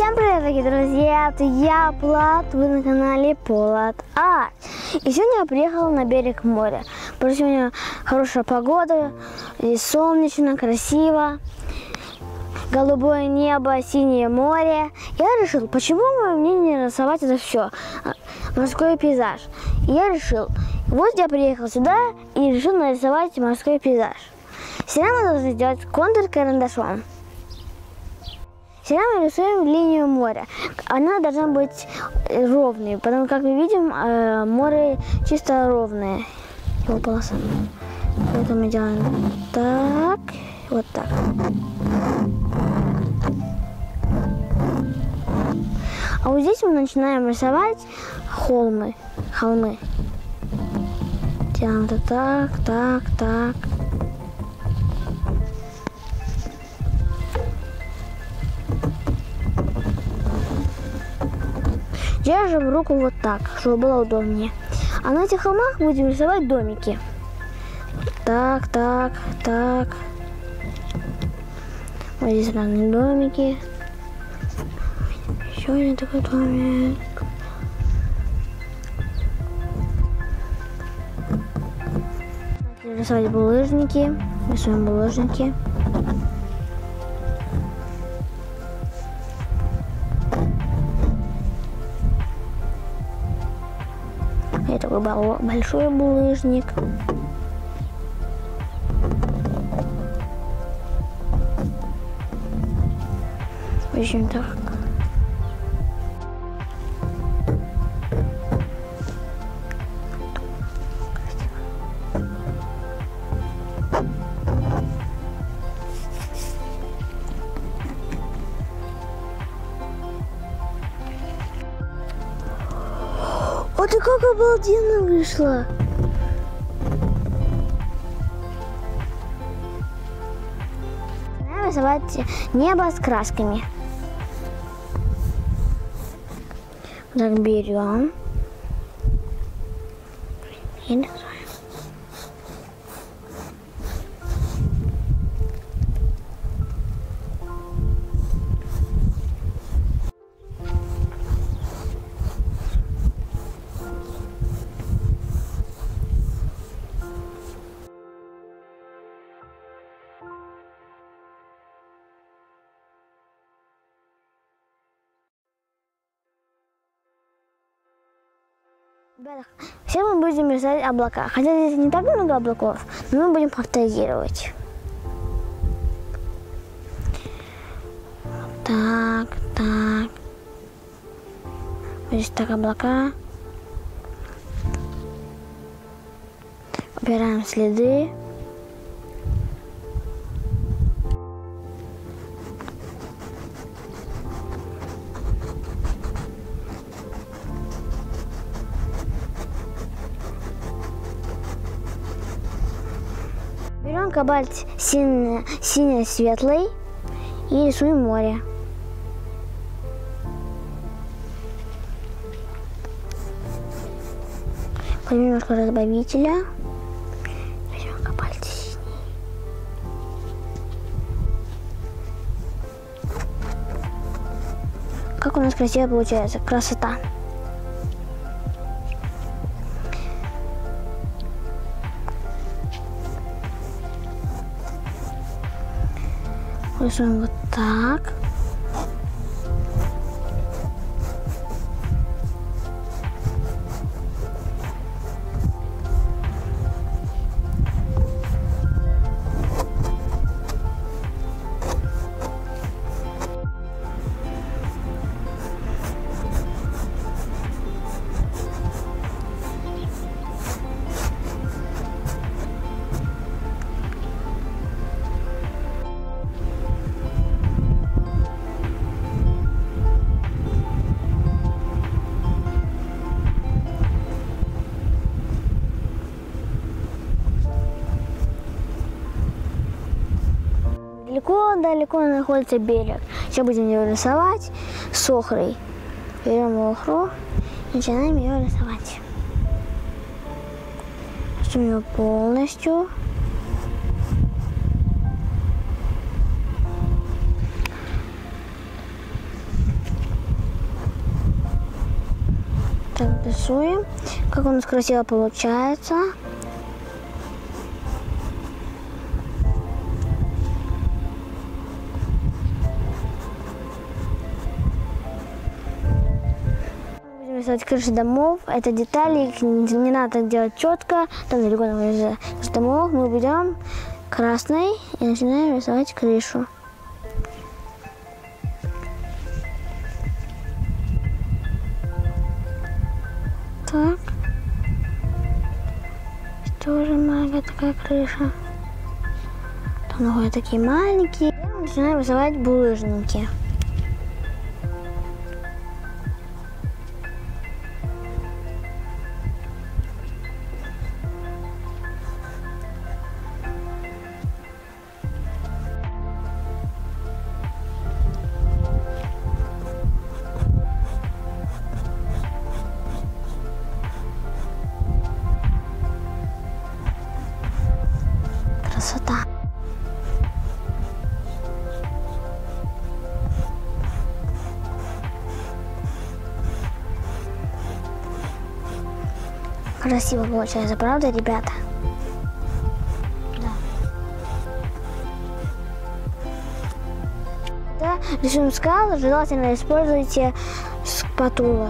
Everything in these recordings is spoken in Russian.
Всем привет, дорогие друзья! Это я, Влад, вы на канале Влад Арт. И сегодня я приехала на берег моря. Потому что сегодня хорошая погода, и солнечно, красиво, голубое небо, синее море. Я решил, почему мне не рисовать это все, морской пейзаж. И я решил, вот я приехал сюда и решил нарисовать морской пейзаж. Сейчас мы должны сделать контур карандашом. Сейчас мы рисуем линию моря. Она должна быть ровной, потому что, как мы видим, море чисто ровное. Его полоса. Поэтому мы делаем так, вот так. А вот здесь мы начинаем рисовать холмы. Делаем это так, так, так. Держим руку вот так, чтобы было удобнее. А на этих холмах будем рисовать домики. Так, так, так. Вот здесь разные домики. Еще один такой домик. Рисовать булыжники. Рисуем булыжники. Это такой большой булыжник. Очень так. О, ты как обалденно вышла! Надо рисовать небо с красками. Так, берем и рисуем. Сейчас мы будем рисовать облака. Хотя здесь не так много облаков, но мы будем фантазировать. Так, так. Здесь так облака. Убираем следы. Берем кобальт синий-светлый и рисуем море. Возьмем немножко разбавителя. Берем кобальт синий. Как у нас красиво получается. Красота. Рисуем вот так. Далеко находится берег. Сейчас будем его рисовать с охрой. Берем охру и начинаем ее рисовать. Рисуем ее полностью. Так, рисуем. Как у нас красиво получается. Будем рисовать крыши домов. Это детали, их не надо делать четко. Там далеко на домов. Мы берем красный и начинаем рисовать крышу. Так. Тоже маленькая такая крыша. Там находят такие маленькие. И начинаем рисовать булыжники. Красота. Красиво получается, правда, ребята? Да. Да, рисуем скалы, желательно используйте спатулу.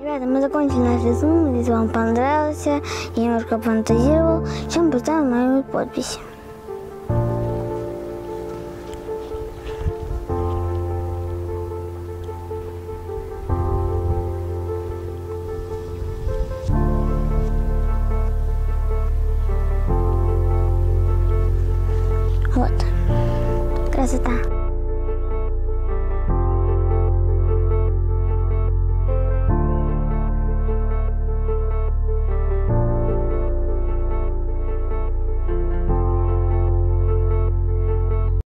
Ребята, мы закончили наш рисунок. Если вам понравился, я немножко фантазировал, чем поставим мою подпись.